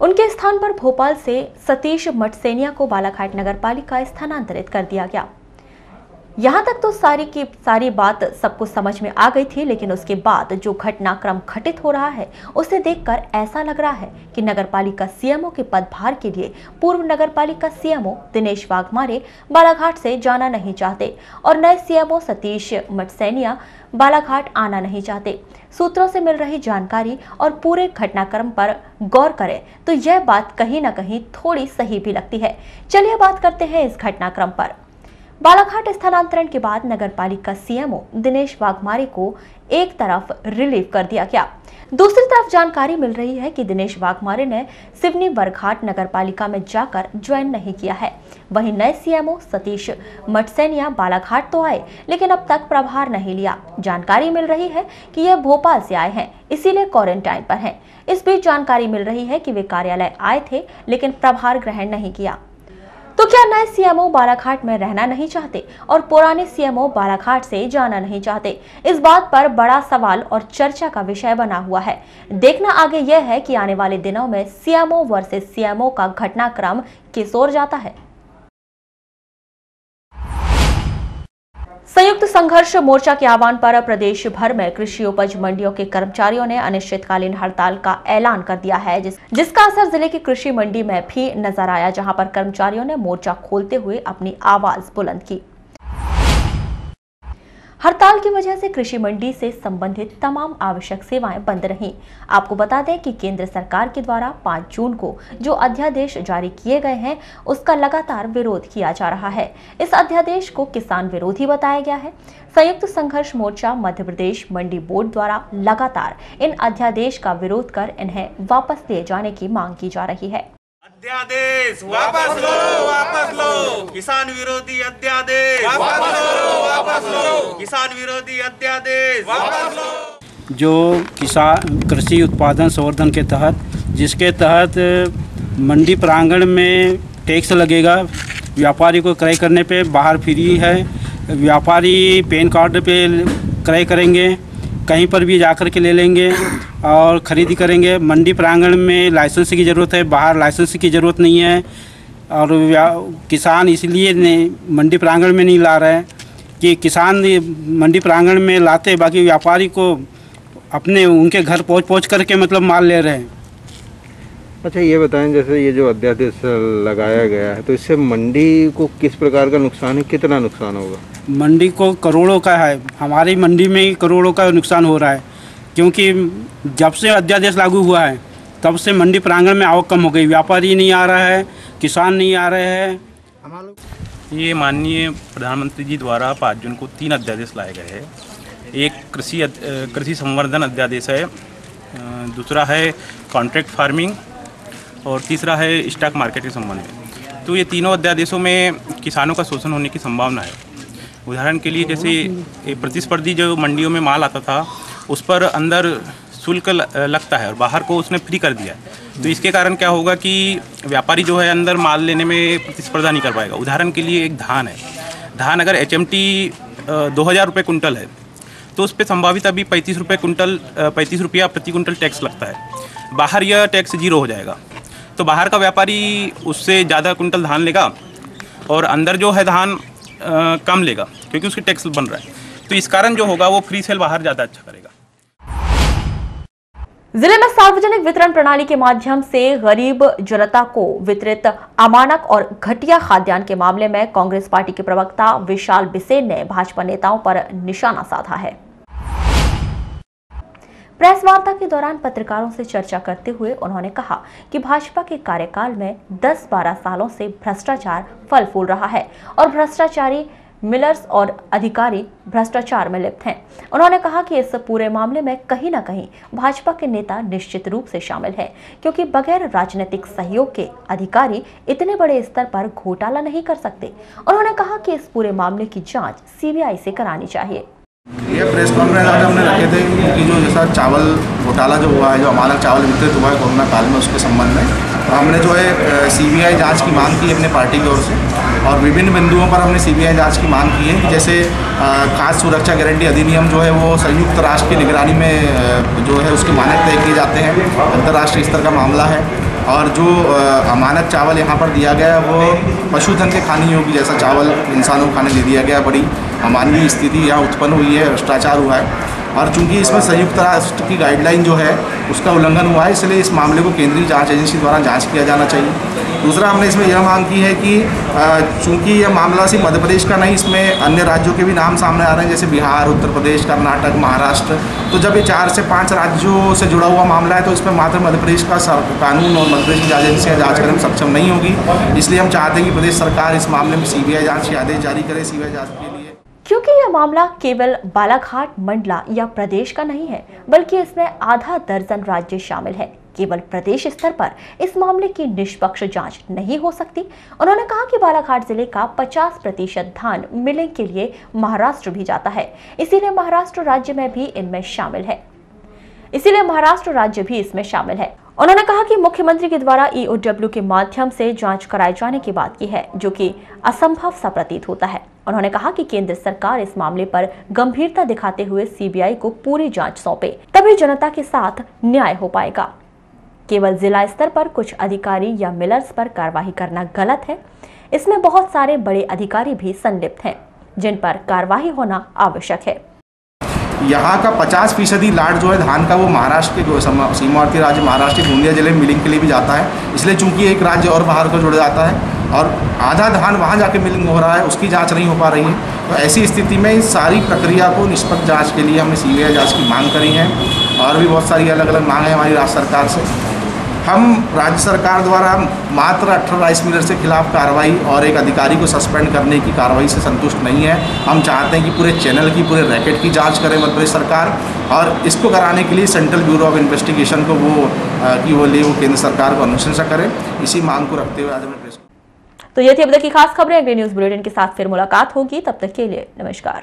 उनके स्थान पर भोपाल से सतीश मटसेनिया को बालाघाट नगर पालिका स्थानांतरित कर दिया गया। यहाँ तक तो सारी की सारी बात सबको समझ में आ गई थी, लेकिन उसके बाद जो घटनाक्रम घटित हो रहा है उसे देखकर ऐसा लग रहा है कि नगरपालिका CMO के पदभार के लिए पूर्व नगरपालिका CMO दिनेश वाघमारे बालाघाट से जाना नहीं चाहते और नए CMO सतीश मटसेनिया बालाघाट आना नहीं चाहते। सूत्रों से मिल रही जानकारी और पूरे घटनाक्रम पर गौर करें तो यह बात कहीं न कहीं थोड़ी सही भी लगती है। चलिए बात करते हैं इस घटनाक्रम पर। बालाघाट स्थानांतरण के बाद नगरपालिका CMO दिनेश वाघमारे को एक तरफ रिलीव कर दिया गया, दूसरी तरफ जानकारी मिल रही है कि दिनेश वाघमारे ने सिवनी बरघाट नगरपालिका में जाकर ज्वाइन नहीं किया है। वहीं नए CMO सतीश मटसेनिया बालाघाट तो आए लेकिन अब तक प्रभार नहीं लिया। जानकारी मिल रही है कि यह भोपाल से आए हैं, इसीलिए क्वारंटाइन पर हैं। इस बीच जानकारी मिल रही है कि वे कार्यालय आए थे लेकिन प्रभार ग्रहण नहीं किया। तो क्या नए CMO बालाघाट में रहना नहीं चाहते और पुराने CMO बालाघाट से जाना नहीं चाहते? इस बात पर बड़ा सवाल और चर्चा का विषय बना हुआ है। देखना आगे यह है कि आने वाले दिनों में CMO वर्सेस CMO का घटनाक्रम किस ओर जाता है। संयुक्त संघर्ष मोर्चा के आह्वान पर प्रदेश भर में कृषि उपज मंडियों के कर्मचारियों ने अनिश्चितकालीन हड़ताल का ऐलान कर दिया है, जिसका असर जिले की कृषि मंडी में भी नजर आया, जहां पर कर्मचारियों ने मोर्चा खोलते हुए अपनी आवाज बुलंद की। हड़ताल की वजह से कृषि मंडी से संबंधित तमाम आवश्यक सेवाएं बंद रहीं। आपको बता दें कि केंद्र सरकार के द्वारा 5 जून को जो अध्यादेश जारी किए गए हैं उसका लगातार विरोध किया जा रहा है। इस अध्यादेश को किसान विरोधी बताया गया है। संयुक्त संघर्ष मोर्चा मध्य प्रदेश मंडी बोर्ड द्वारा लगातार इन अध्यादेश का विरोध कर इन्हें वापस लिए जाने की मांग की जा रही है।
अध्यादेश वापस लो, किसान विरोधी अध्यादेश वापस लो, किसान विरोधी अध्यादेश वापस लो।
जो किसान कृषि उत्पादन संवर्धन के तहत, जिसके तहत मंडी प्रांगण में टैक्स लगेगा, व्यापारी को क्रय करने पे बाहर फ्री है, व्यापारी पैन कार्ड पे क्रय करेंगे, कहीं पर भी जाकर के ले लेंगे और ख़रीदी करेंगे। मंडी प्रांगण में लाइसेंस की ज़रूरत है, बाहर लाइसेंस की ज़रूरत नहीं है। और किसान इसलिए मंडी प्रांगण में नहीं ला रहे हैं कि किसान मंडी प्रांगण में लाते, बाकी व्यापारी को अपने उनके घर पहुंच करके मतलब माल ले रहे हैं।
अच्छा ये बताएं, जैसे ये जो अध्यादेश लगाया गया है तो इससे मंडी को किस प्रकार का नुकसान है, कितना नुकसान होगा?
मंडी को करोड़ों का है, हमारी मंडी में ही करोड़ों का नुकसान हो रहा है, क्योंकि जब से अध्यादेश लागू हुआ है तब से मंडी प्रांगण में आवक कम हो गई, व्यापारी नहीं आ रहा है, किसान नहीं आ रहे हैं।
ये माननीय प्रधानमंत्री जी द्वारा 5 जून को 3 अध्यादेश लाए गए हैं। एक कृषि संवर्धन अध्यादेश है, दूसरा है कॉन्ट्रैक्ट फार्मिंग और तीसरा है स्टॉक मार्केट के संबंध में। तो ये तीनों अध्यादेशों में किसानों का शोषण होने की संभावना है। उदाहरण के लिए जैसे प्रतिस्पर्धी जो मंडियों में माल आता था उस पर अंदर शुल्क लगता है और बाहर को उसने फ्री कर दिया। तो इसके कारण क्या होगा कि व्यापारी जो है अंदर माल लेने में प्रतिस्पर्धा नहीं कर पाएगा। उदाहरण के लिए एक धान है, धान अगर HMT 2000 रुपये कुंटल है तो उस पर संभावित अभी 35 रुपया प्रति कुंटल टैक्स लगता है। बाहर यह टैक्स 0 हो जाएगा, तो बाहर का व्यापारी उससे ज़्यादा कुंटल धान लेगा और अंदर जो है धान कम लेगा क्योंकि उसकी टैक्स बन रहा है। तो इस कारण जो होगा वो फ्री सेल बाहर ज़्यादा अच्छा करेगा।
जिले में सार्वजनिक वितरण प्रणाली के माध्यम से गरीब जनता को वितरित अमानक और घटिया खाद्यान्न के मामले में कांग्रेस पार्टी के प्रवक्ता विशाल बिसेन ने भाजपा नेताओं पर निशाना साधा है। प्रेस वार्ता के दौरान पत्रकारों से चर्चा करते हुए उन्होंने कहा कि भाजपा के कार्यकाल में 10-12 सालों से भ्रष्टाचार फल फूल रहा है और भ्रष्टाचारी मिलर्स और अधिकारी भ्रष्टाचार में लिप्त हैं। उन्होंने कहा कि इस पूरे मामले में कहीं न कहीं भाजपा के नेता निश्चित रूप से शामिल हैं, क्योंकि बगैर राजनीतिक सहयोग के अधिकारी इतने बड़े स्तर पर घोटाला नहीं कर सकते। उन्होंने कहा कि इस पूरे मामले की जांच CBI से करानी चाहिए।
ये प्रेस कॉन्फ्रेंस आज हमने रखे थे कि जो जैसा चावल घोटाला जो हुआ है, जो अमानक चावल वितरित हुआ है कोरोना काल में, उसके संबंध में तो हमने जो है CBI जांच की मांग की अपने पार्टी की ओर से और विभिन्न बिंदुओं पर हमने CBI जांच की मांग की है कि जैसे खाद्य सुरक्षा गारंटी अधिनियम जो है वो संयुक्त राष्ट्र की निगरानी में जो है उसके मानक तय किए जाते हैं, अंतर्राष्ट्रीय स्तर का मामला है। और जो अमानक चावल यहाँ पर दिया गया है वो पशुधन के खाने योग्य जैसा चावल इंसानों को खाने दे दिया गया। बड़ी अमानवीय स्थिति यहाँ उत्पन्न हुई है, भ्रष्टाचार हुआ है और चूंकि इसमें संयुक्त राष्ट्र की गाइडलाइन जो है उसका उल्लंघन हुआ है, इसलिए इस मामले को केंद्रीय जांच एजेंसी द्वारा जांच किया जाना चाहिए। दूसरा हमने इसमें यह मांग की है कि चूंकि यह मामला सिर्फ मध्य प्रदेश का नहीं, इसमें अन्य राज्यों के भी नाम सामने आ रहे हैं जैसे बिहार, उत्तर प्रदेश, कर्नाटक, महाराष्ट्र। तो जब ये 4 से 5 राज्यों से जुड़ा हुआ मामला है तो इसमें मात्र मध्य प्रदेश का कानून और मध्य प्रदेश की एजेंसियाँ जाँच करने में सक्षम नहीं होगी। इसलिए हम चाहते हैं कि प्रदेश सरकार इस मामले में CBI जाँच के आदेश जारी करे CBI जाँच के लिए।
क्योंकि यह मामला केवल बालाघाट, मंडला या प्रदेश का नहीं है, बल्कि इसमें आधा दर्जन राज्य शामिल है। केवल प्रदेश स्तर पर इस मामले की निष्पक्ष जांच नहीं हो सकती। उन्होंने कहा कि बालाघाट जिले का 50% धान मिलिंग के लिए महाराष्ट्र भी जाता है, इसीलिए महाराष्ट्र राज्य भी इसमें शामिल है। उन्होंने कहा कि मुख्यमंत्री के द्वारा EOW के माध्यम से जांच कराए जाने की बात की है, जो कि असंभव सा प्रतीत होता है। उन्होंने कहा कि केंद्र सरकार इस मामले पर गंभीरता दिखाते हुए CBI को पूरी जांच सौंपे, तभी जनता के साथ न्याय हो पाएगा। केवल जिला स्तर पर कुछ अधिकारी या मिलर्स पर कार्रवाई करना गलत है। इसमें बहुत सारे बड़े अधिकारी भी संलिप्त हैं, जिन पर कार्रवाई होना आवश्यक है।
यहाँ का 50% लाट जो है धान का वो महाराष्ट्र के सीमावर्ती राज्य महाराष्ट्र के गोंदिया जिले में मिलिंग के लिए भी जाता है। इसलिए चूंकि एक राज्य और बाहर को जुड़ जाता है और आधा धान वहाँ जाके मिलिंग हो रहा है, उसकी जांच नहीं हो पा रही है। तो ऐसी स्थिति में इस सारी प्रक्रिया को निष्पक्ष जांच के लिए हमने CBI जांच की मांग करी है और भी बहुत सारी अलग अलग मांग है हमारी राज्य सरकार से। हम राज्य सरकार द्वारा मात्र 18 राइस मिलर्स के खिलाफ कार्रवाई और एक अधिकारी को सस्पेंड करने की कार्रवाई से संतुष्ट नहीं है। हम चाहते हैं कि पूरे चैनल की, पूरे रैकेट की जांच करे मध्य प्रदेश सरकार और इसको कराने के लिए सेंट्रल ब्यूरो ऑफ इन्वेस्टिगेशन को वो केंद्र सरकार को अनुशंसा करे। इसी मांग को रखते हुए आज हमने प्रेस।
तो ये थी अब तक की खास खबरें। अगले न्यूज बुलेटिन के साथ फिर मुलाकात होगी, तब तक के लिए नमस्कार।